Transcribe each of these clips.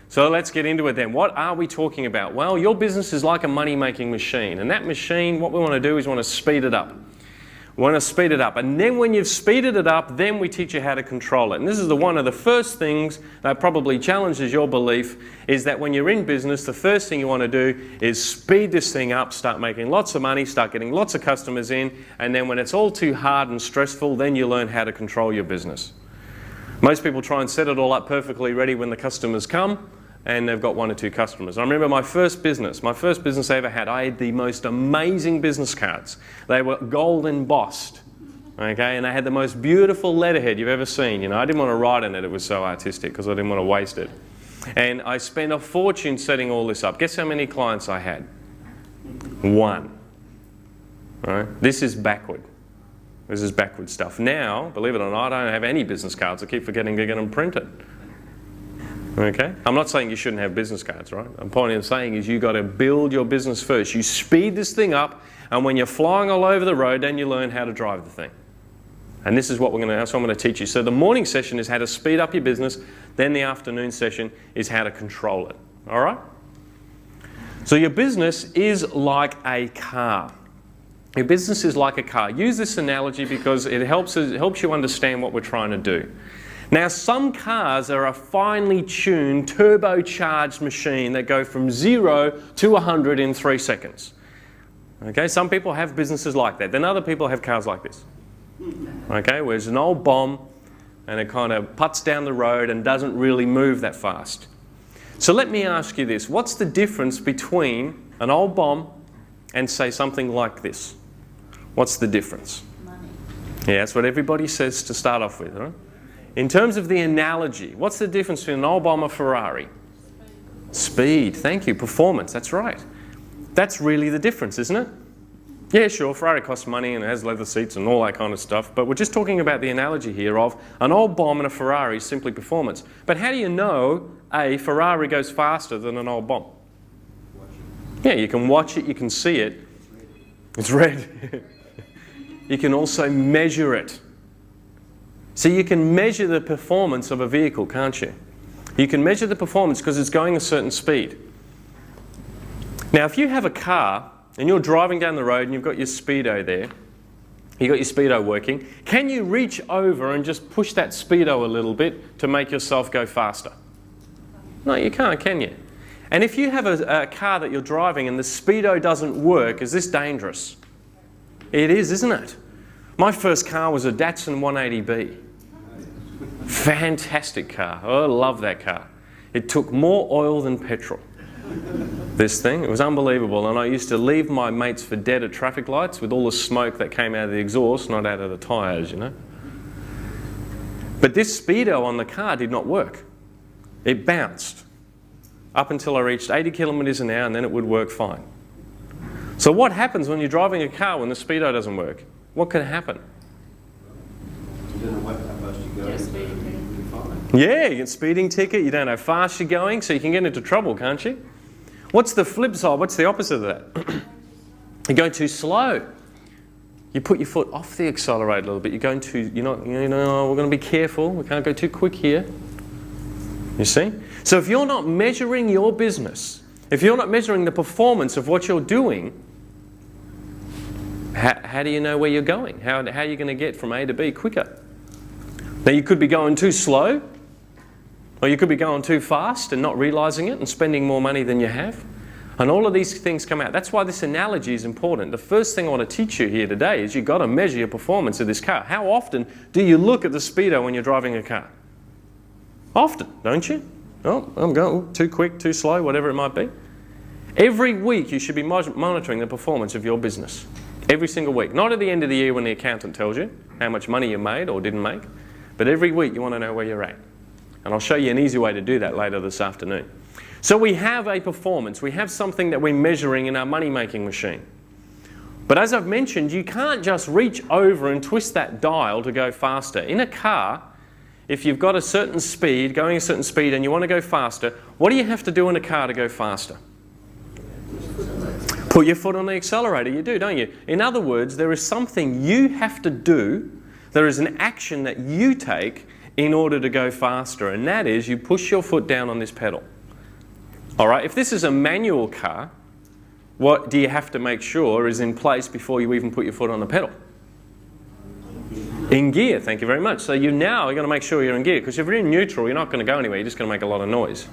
So let's get into it then. What are we talking about? Well, your business is like a money-making machine. And that machine, what we want to do is we want to speed it up. We want to speed it up. And then when you've speeded it up, then we teach you how to control it. And this is one of the first things that probably challenges your belief, is that when you're in business, the first thing you want to do is speed this thing up, start making lots of money, start getting lots of customers in, and then when it's all too hard and stressful, then you learn how to control your business. Most people try and set it all up perfectly ready when the customers come, and they've got 1 or 2 customers. I remember my first business I ever had, I had the most amazing business cards. They were gold embossed, okay, and they had the most beautiful letterhead you've ever seen. You know, I didn't want to write in it, it was so artistic because I didn't want to waste it. And I spent a fortune setting all this up. Guess how many clients I had? 1. All right? This is backward. This is backward stuff. Now, believe it or not, I don't have any business cards. I keep forgetting to get them printed. Okay? I'm not saying you shouldn't have business cards, right? The point I'm saying is you've got to build your business first. You speed this thing up, and when you're flying all over the road, then you learn how to drive the thing. And this is what that's what I'm going to teach you. So the morning session is how to speed up your business, then the afternoon session is how to control it. All right? So your business is like a car. Your business is like a car. Use this analogy because it helps you understand what we're trying to do. Now, some cars are a finely tuned, turbocharged machine that go from 0 to 100 in 3 seconds. Okay, some people have businesses like that. Then other people have cars like this. Okay, where there's an old bomb and it kind of puts down the road and doesn't really move that fast. So let me ask you this. What's the difference between an old bomb and, say, something like this? What's the difference? Money. Yeah, that's what everybody says to start off with, right? In terms of the analogy, what's the difference between an old bomb and a Ferrari? Speed. Thank you. Performance. That's right. That's really the difference, isn't it? Yeah, sure, Ferrari costs money and it has leather seats and all that kind of stuff, but we're just talking about the analogy here of an old bomb and a Ferrari is simply performance. But how do you know a Ferrari goes faster than an old bomb? Yeah, you can watch it, you can see it. It's red. You can also measure it. So you can measure the performance of a vehicle, can't you? You can measure the performance because it's going a certain speed. Now, if you have a car and you're driving down the road and you've got your speedo there, you've got your speedo working, can you reach over and just push that speedo a little bit to make yourself go faster? No, you can't, can you? And if you have a car that you're driving and the speedo doesn't work, is this dangerous? It is, isn't it? My first car was a Datsun 180B. Fantastic car. Oh, I love that car. It took more oil than petrol. This thing, it was unbelievable. And I used to leave my mates for dead at traffic lights with all the smoke that came out of the exhaust, not out of the tyres, you know. But this speedo on the car did not work. It bounced up until I reached 80 kilometres an hour, and then it would work fine. So what happens when you're driving a car when the speedo doesn't work? What can happen? You don't know how fast you go. Yeah, you get a speeding ticket, you don't know how fast you're going, so you can get into trouble, can't you? What's the flip side? What's the opposite of that? You're going too slow. You put your foot off the accelerator a little bit. You're going too, we're going to be careful. We can't go too quick here. You see? So if you're not measuring your business, if you're not measuring the performance of what you're doing, how do you know where you're going? How are you going to get from A to B quicker? Now, you could be going too slow, or you could be going too fast and not realising it and spending more money than you have. And all of these things come out. That's why this analogy is important. The first thing I want to teach you here today is you've got to measure your performance of this car. How often do you look at the speedo when you're driving a car? Often, don't you? Oh, I'm going too quick, too slow, whatever it might be. Every week you should be monitoring the performance of your business. Every single week. Not at the end of the year when the accountant tells you how much money you made or didn't make, but every week you want to know where you're at. And I'll show you an easy way to do that later this afternoon. So we have a performance. We have something that we're measuring in our money-making machine. But as I've mentioned, you can't just reach over and twist that dial to go faster. In a car, if you've got a certain speed, going a certain speed, and you want to go faster, what do you have to do in a car to go faster? Put your foot on the accelerator. You do, don't you? In other words, there is something you have to do. There is an action that you take in order to go faster, and that is you push your foot down on this pedal. All right, if this is a manual car, what do you have to make sure is in place before you even put your foot on the pedal? In gear, thank you very much. So you're going to make sure you're in gear, because if you're in neutral, you're not going to go anywhere, you're just going to make a lot of noise.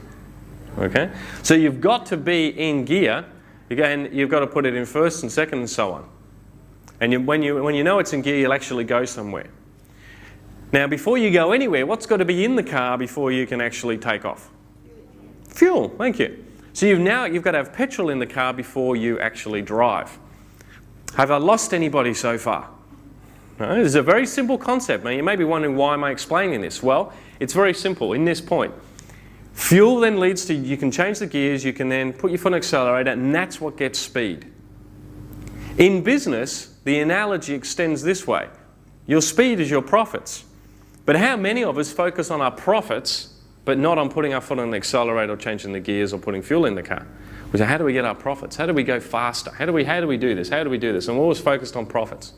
Okay? So you've got to be in gear, again, you've got to put it in first and second and so on. And when you know it's in gear, you'll actually go somewhere. Now, before you go anywhere, what's got to be in the car before you can actually take off? Fuel, thank you. So you've got to have petrol in the car before you actually drive. Have I lost anybody so far? No, this is a very simple concept. Now, you may be wondering, why am I explaining this? Well, it's very simple in this point. Fuel then leads to, you can change the gears, you can then put your foot on the accelerator, and that's what gets speed. In business, the analogy extends this way. Your speed is your profits. But how many of us focus on our profits, but not on putting our foot on the accelerator or changing the gears or putting fuel in the car? We say, how do we get our profits? How do we go faster? How do we do this? How do we do this? And we're always focused on profits.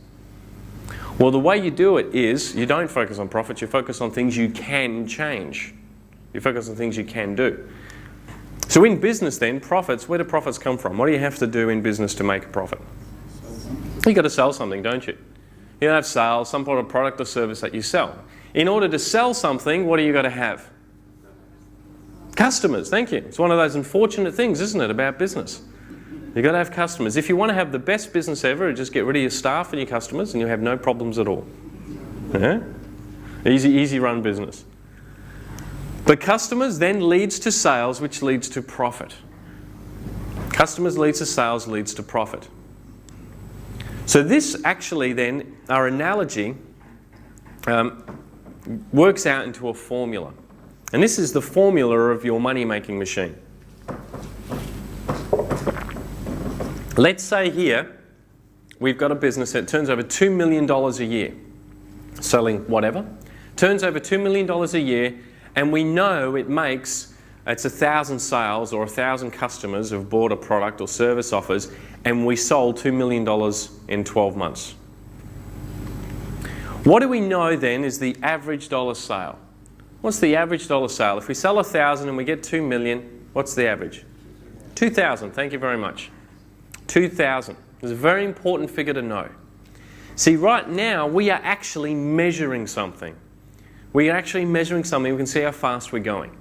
Well, the way you do it is, you don't focus on profits, you focus on things you can change. You focus on things you can do. So in business then, profits, where do profits come from? What do you have to do in business to make a profit? You've got to sell something, don't you? You have sales, some sort of product or service that you sell. In order to sell something, what do you got to have? Customers, thank you. It's one of those unfortunate things, isn't it, about business? You've got to have customers. If you want to have the best business ever, just get rid of your staff and your customers and you'll have no problems at all. Yeah? Easy run business. But customers then leads to sales, which leads to profit. Customers leads to sales, leads to profit. So this actually then, our analogy, works out into a formula. And this is the formula of your money-making machine. Let's say here, we've got a business that turns over $2 million a year, selling whatever. Turns over $2 million a year, and we know it's 1,000 sales or 1,000 customers have bought a product or service offers, and we sold $2 million in 12 months. What do we know then is the average dollar sale? What's the average dollar sale? If we sell 1,000 and we get 2 million, what's the average? 2,000, thank you very much. 2,000. It's a very important figure to know. See, right now we are actually measuring something. We are actually measuring something. We can see how fast we're going.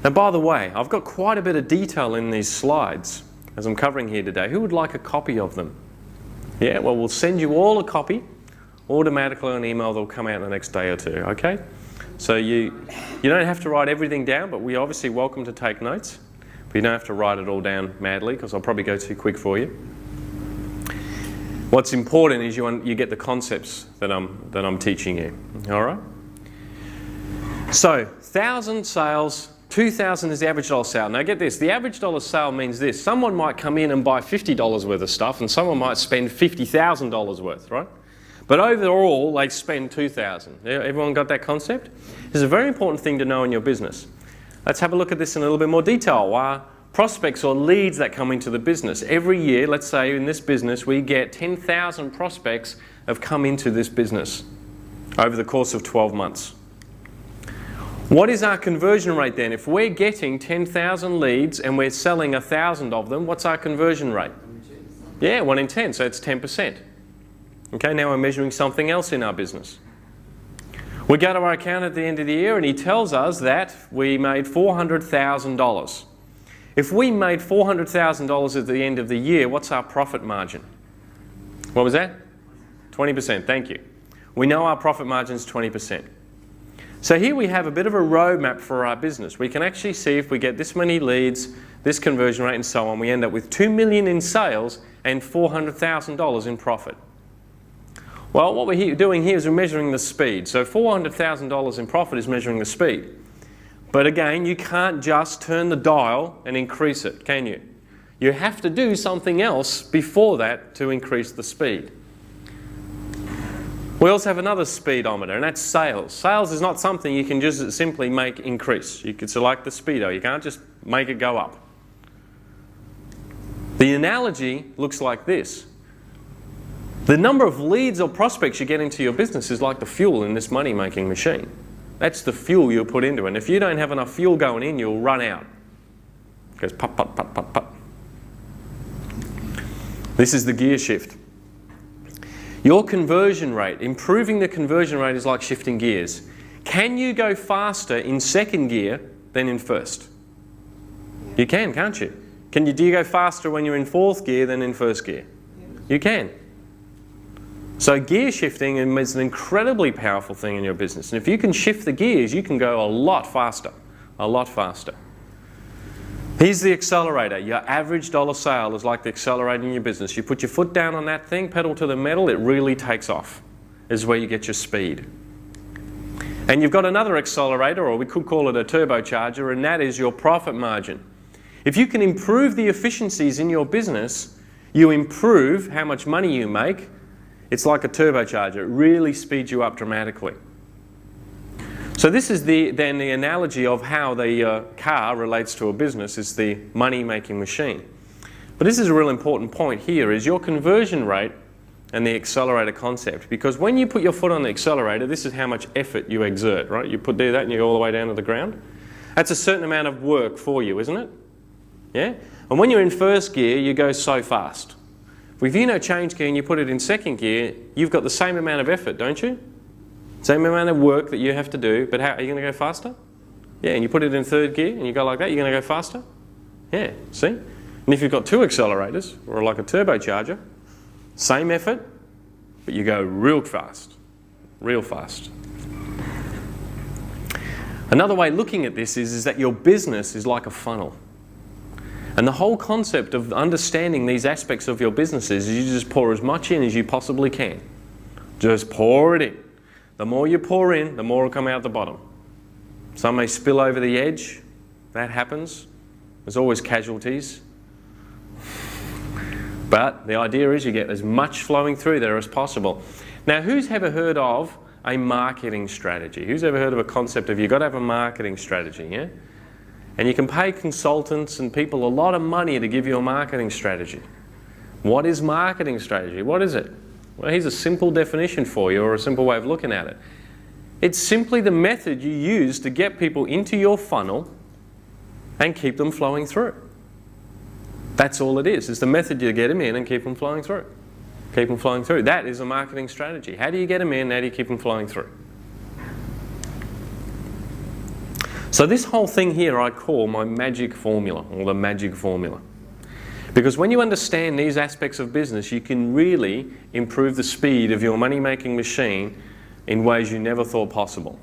Now, by the way, I've got quite a bit of detail in these slides as I'm covering here today. Who would like a copy of them? Yeah, well, we'll send you all a copy automatically on email. They'll come out in the next day or two, okay? So you don't have to write everything down, but we're obviously welcome to take notes. But you don't have to write it all down madly, because I'll probably go too quick for you. What's important is you get the concepts that I'm teaching you. All right? So 1,000 sales, 2,000 is the average dollar sale. Now get this, the average dollar sale means this. Someone might come in and buy $50 worth of stuff, and someone might spend $50,000 worth, right? But overall, they spend $2,000. Everyone got that concept? This is a very important thing to know in your business. Let's have a look at this in a little bit more detail. Prospects or leads that come into the business. Every year, let's say in this business, we get 10,000 prospects have come into this business over the course of 12 months. What is our conversion rate then? If we're getting 10,000 leads and we're selling 1,000 of them, what's our conversion rate? Yeah, 1 in 10, so it's 10%. Okay, now we're measuring something else in our business. We go to our accountant at the end of the year and he tells us that we made $400,000. If we made $400,000 at the end of the year, what's our profit margin? What was that? 20%, thank you. We know our profit margin is 20%. So here we have a bit of a roadmap for our business. We can actually see if we get this many leads, this conversion rate and so on, we end up with $2 million in sales and $400,000 in profit. Well, what we're doing here is we're measuring the speed. So $400,000 in profit is measuring the speed. But again, you can't just turn the dial and increase it, can you? You have to do something else before that to increase the speed. We also have another speedometer, and that's sales. Sales is not something you can just simply make increase. It's like the speedo. You can't just make it go up. The analogy looks like this. The number of leads or prospects you get into your business is like the fuel in this money-making machine. That's the fuel you put into it. And if you don't have enough fuel going in, you'll run out. Goes put, put, put, put, put. This is the gear shift. Your conversion rate, improving the conversion rate is like shifting gears. Can you go faster in second gear than in first? You can, can't you? Do you go faster when you're in fourth gear than in first gear? You can. So gear shifting is an incredibly powerful thing in your business. And if you can shift the gears, you can go a lot faster. A lot faster. Here's the accelerator. Your average dollar sale is like the accelerator in your business. You put your foot down on that thing, pedal to the metal, it really takes off. This is where you get your speed. And you've got another accelerator, or we could call it a turbocharger, and that is your profit margin. If you can improve the efficiencies in your business, you improve how much money you make. It's like a turbocharger. It really speeds you up dramatically. So this is then the analogy of how the car relates to a business, is the money-making machine. But this is a real important point here, is your conversion rate and the accelerator concept. Because when you put your foot on the accelerator, this is how much effort you exert, right? You do that and you go all the way down to the ground. That's a certain amount of work for you, isn't it? Yeah? And when you're in first gear, you go so fast. If you know change gear and you put it in second gear, you've got the same amount of effort, don't you? Same amount of work that you have to do, but how are you going to go faster? Yeah, and you put it in third gear and you go like that, you're going to go faster? Yeah, see? And if you've got two accelerators, or like a turbocharger, same effort, but you go real fast. Real fast. Another way of looking at this is that your business is like a funnel. And the whole concept of understanding these aspects of your business is you just pour as much in as you possibly can. Just pour it in. The more you pour in, the more will come out the bottom. Some may spill over the edge. That happens. There's always casualties. But the idea is you get as much flowing through there as possible. Now, who's ever heard of a marketing strategy? Who's ever heard of a concept of you've got to have a marketing strategy, yeah? And you can pay consultants and people a lot of money to give you a marketing strategy. What is marketing strategy? What is it? Well, here's a simple definition for you, or a simple way of looking at it. It's simply the method you use to get people into your funnel and keep them flowing through. That's all it is. It's the method you get them in and keep them flowing through. Keep them flowing through. That is a marketing strategy. How do you get them in? How do you keep them flowing through? So this whole thing here I call my magic formula, or the magic formula. Because when you understand these aspects of business, you can really improve the speed of your money-making machine in ways you never thought possible.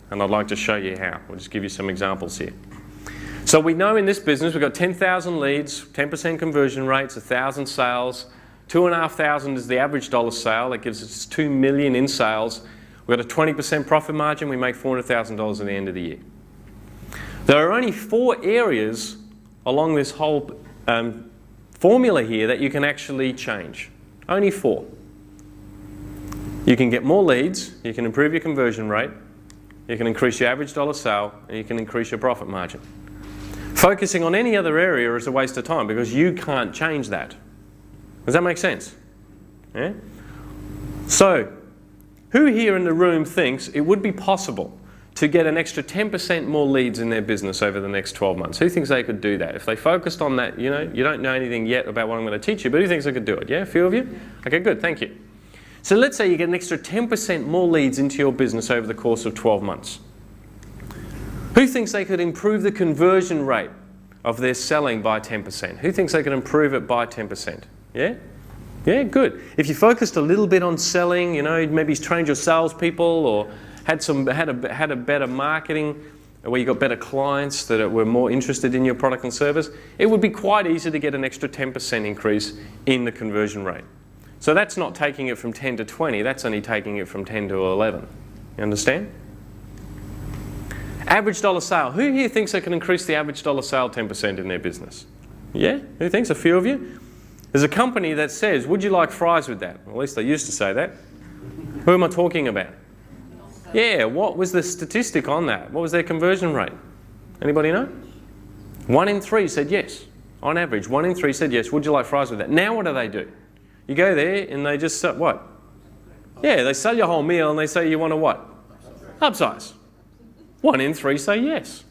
And I'd like to show you how. I'll just give you some examples here. So we know in this business we've got 10,000 leads, 10% conversion rates, 1,000 sales, 2,500 is the average dollar sale. That gives us $2 million in sales. We've got a 20% profit margin. We make $400,000 at the end of the year. There are only 4 areas along this whole formula here that you can actually change. Only 4. You can get more leads, you can improve your conversion rate, you can increase your average dollar sale, and you can increase your profit margin. Focusing on any other area is a waste of time because you can't change that. Does that make sense? Yeah? So, who here in the room thinks it would be possible to get an extra 10% more leads in their business over the next 12 months? Who thinks they could do that? If they focused on that, you don't know anything yet about what I'm going to teach you, but who thinks they could do it? Yeah, a few of you? Okay, good, thank you. So let's say you get an extra 10% more leads into your business over the course of 12 months. Who thinks they could improve the conversion rate of their selling by 10%? Who thinks they could improve it by 10%? Yeah? Yeah, good. If you focused a little bit on selling, maybe trained your salespeople or had a better marketing where you got better clients that were more interested in your product and service, it would be quite easy to get an extra 10% increase in the conversion rate. So that's not taking it from 10 to 20, that's only taking it from 10 to 11. You understand? Average dollar sale. Who here thinks they can increase the average dollar sale 10% in their business? Yeah? Who thinks? A few of you? There's a company that says, would you like fries with that? Well, at least they used to say that. Who am I talking about? Yeah, what was the statistic on that? What was their conversion rate? Anybody know? 1 in 3 said yes. On average, 1 in 3 said yes. Would you like fries with that? Now what do? You go there and they just say, what? Yeah, they sell you a whole meal and they say you want a what? Upsize. 1 in 3 say yes.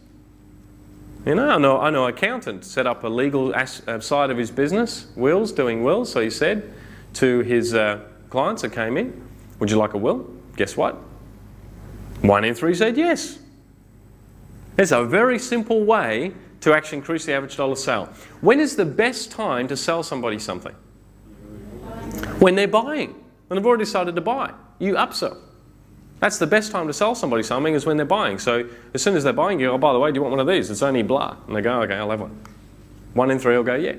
You know, I know an accountant set up a legal side of his business, wills, doing wills. So he said to his clients that came in, would you like a will? Guess what? 1 in 3 said yes. It's a very simple way to actually increase the average dollar sale. When is the best time to sell somebody something? When they're buying. When they've already decided to buy. You upsell. That's the best time to sell somebody something, is when they're buying. So as soon as they're buying, you go, oh, by the way, do you want one of these? It's only blah. And they go, okay, I'll have one. 1 in 3 will go, yeah.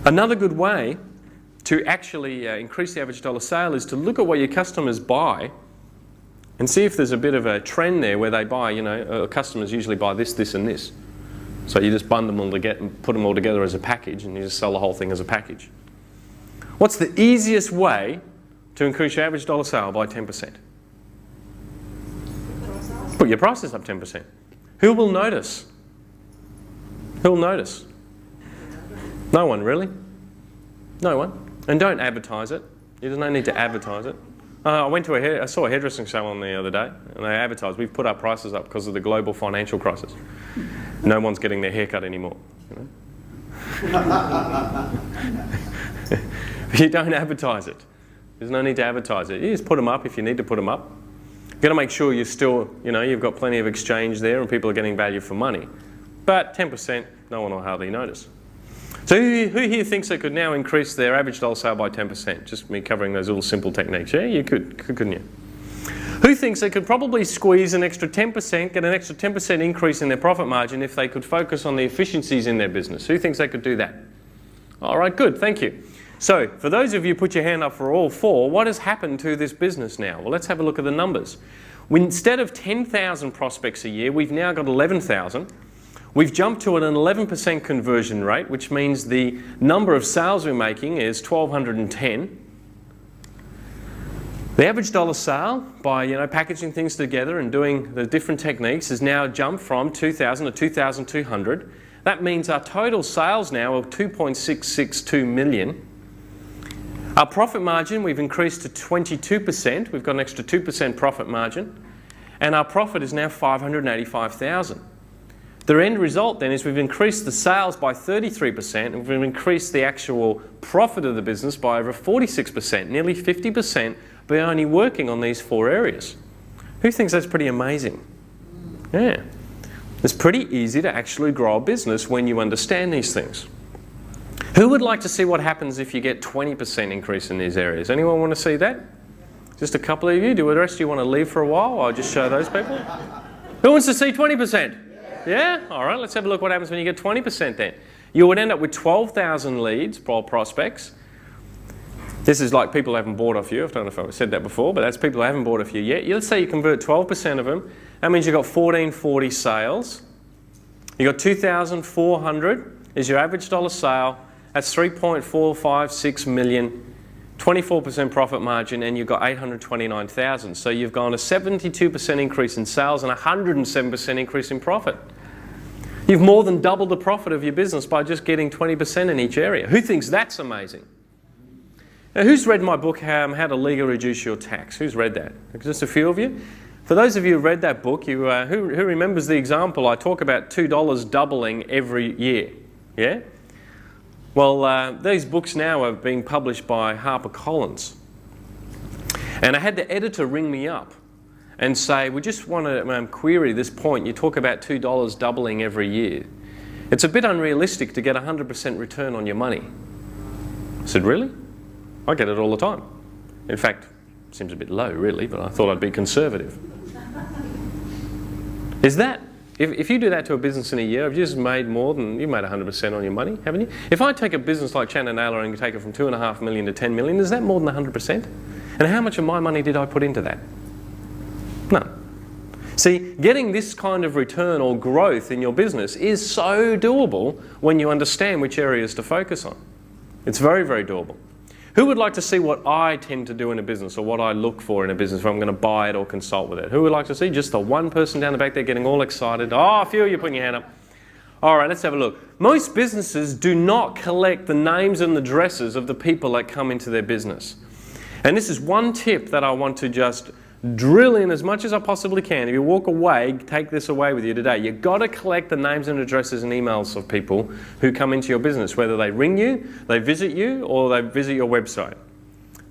Another good way to actually increase the average dollar sale is to look at what your customers buy and see if there's a bit of a trend there where they buy, you know, customers usually buy this, this and this. So you just bundle them all together and put them all together as a package, and you just sell the whole thing as a package. What's the easiest way to increase your average dollar sale by 10%? Put your prices up 10%. Who will notice? Who will notice? No one, really. No one. And don't advertise it. There's no need to advertise it. I saw a hairdressing salon the other day, and they advertised, we've put our prices up because of the global financial crisis. No one's getting their hair cut anymore. You know? You don't advertise it. There's no need to advertise it. You just put them up if you need to put them up. You've got to make sure you're still, you know, you've got plenty of exchange there and people are getting value for money. But 10%, no one will hardly notice. So who here thinks they could now increase their average dollar sale by 10%? Just me covering those little simple techniques. Yeah, you could, couldn't you? Who thinks they could probably squeeze an extra 10%, get an extra 10% increase in their profit margin if they could focus on the efficiencies in their business? Who thinks they could do that? All right, good, thank you. So for those of you who put your hand up for all 4, what has happened to this business now? Well, let's have a look at the numbers. Instead of 10,000 prospects a year, we've now got 11,000. We've jumped to an 11% conversion rate, which means the number of sales we're making is 1,210. The average dollar sale, by packaging things together and doing the different techniques, has now jumped from 2,000 to 2,200. That means our total sales now are 2.662 million. Our profit margin, we've increased to 22%. We've got an extra 2% profit margin. And our profit is now 585,000. The end result then is we've increased the sales by 33% and we've increased the actual profit of the business by over 46%, nearly 50%, by only working on these 4 areas. Who thinks that's pretty amazing? Yeah. It's pretty easy to actually grow a business when you understand these things. Who would like to see what happens if you get 20% increase in these areas? Anyone want to see that? Just a couple of you. Do the rest of you want to leave for a while? I'll just show those people. Who wants to see 20%? Yeah? All right, let's have a look what happens when you get 20% then. You would end up with 12,000 leads, prospects. This is like people who haven't bought off you. I don't know if I've said that before, but that's people who haven't bought off you yet. Let's say you convert 12% of them. That means you've got 1,440 sales. You've got 2,400 is your average dollar sale. That's 3.456 million. 24% profit margin, and you've got 829,000. So you've gone a 72% increase in sales and 107% increase in profit. You've more than doubled the profit of your business by just getting 20% in each area. Who thinks that's amazing? Now, who's read my book, How to Legally Reduce Your Tax? Who's read that? Just a few of you. For those of you who read that book, who remembers the example, I talk about $2 doubling every year. Yeah? Well, these books now are being published by HarperCollins. And I had the editor ring me up and say, we just want to query this point. You talk about $2 doubling every year. It's a bit unrealistic to get 100% return on your money. I said, really? I get it all the time. In fact, it seems a bit low, really, but I thought I'd be conservative. Is that? If you do that to a business in a year, you've just made more than, you've made 100% on your money, haven't you? If I take a business like Chandler Naylor and take it from 2.5 million to 10 million, is that more than 100%? And how much of my money did I put into that? None. See, getting this kind of return or growth in your business is so doable when you understand which areas to focus on. It's very, very doable. Who would like to see what I tend to do in a business, or what I look for in a business if I'm going to buy it or consult with it? Who would like to see? Just the one person down the back there getting all excited. Oh, a few of you putting your hand up. All right, let's have a look. Most businesses do not collect the names and addresses of the people that come into their business. And this is one tip that I want to just drill in as much as I possibly can. If you walk away, take this away with you today. You've got to collect the names and addresses and emails of people who come into your business, whether they ring you, they visit you, or they visit your website.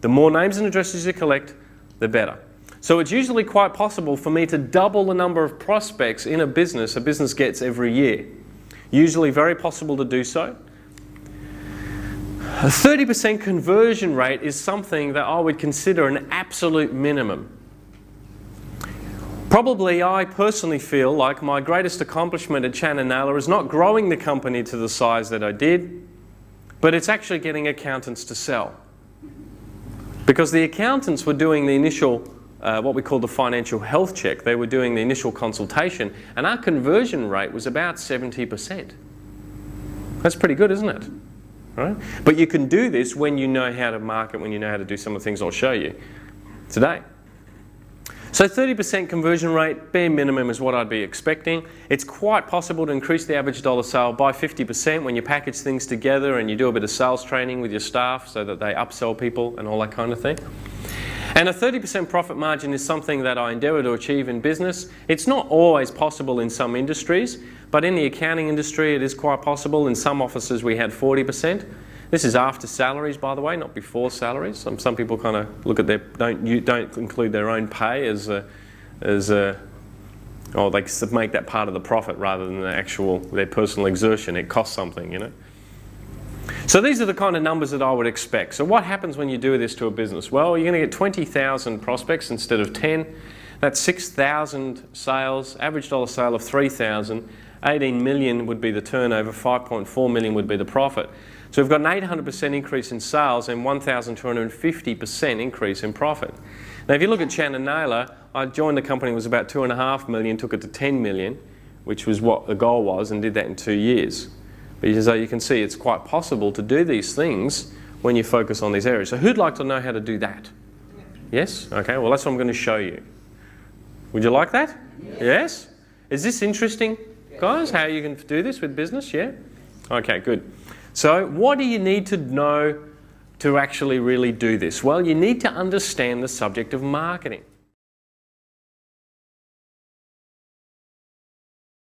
The more names and addresses you collect, the better. So it's usually quite possible for me to double the number of prospects in a business gets every year. Usually very possible to do so. A 30% conversion rate is something that I would consider an absolute minimum. Probably I personally feel like my greatest accomplishment at Chan & Naylor is not growing the company to the size that I did, but it's actually getting accountants to sell. Because the accountants were doing the initial, what we call the financial health check. They were doing the initial consultation, and our conversion rate was about 70%. That's pretty good, isn't it? Right? But you can do this when you know how to market, when you know how to do some of the things I'll show you today. So 30% conversion rate, bare minimum, is what I'd be expecting. It's quite possible to increase the average dollar sale by 50% when you package things together and you do a bit of sales training with your staff so that they upsell people and all that kind of thing. And a 30% profit margin is something that I endeavour to achieve in business. It's not always possible in some industries, but in the accounting industry it is quite possible. In some offices we had 40%. This is after salaries, by the way, not before salaries. Some people kind of look at their, don't include their own pay or they make that part of the profit rather than their personal exertion. It costs something, you know. So these are the kind of numbers that I would expect. So what happens when you do this to a business? Well, you're going to get 20,000 prospects instead of 10. That's 6,000 sales, average dollar sale of 3,000. 18 million would be the turnover, 5.4 million would be the profit. So we've got an 800% increase in sales and 1,250% increase in profit. Now if you look at Chan & Naylor, I joined the company, it was about 2.5 million, took it to 10 million, which was what the goal was, and did that in 2 years. But as you can see, it's quite possible to do these things when you focus on these areas. So who'd like to know how to do that? Yes? Okay, well that's what I'm going to show you. Would you like that? Yes? Is this interesting, guys, how you can do this with business? Yeah? Okay, good. So what do you need to know to actually really do this? Well, you need to understand the subject of marketing.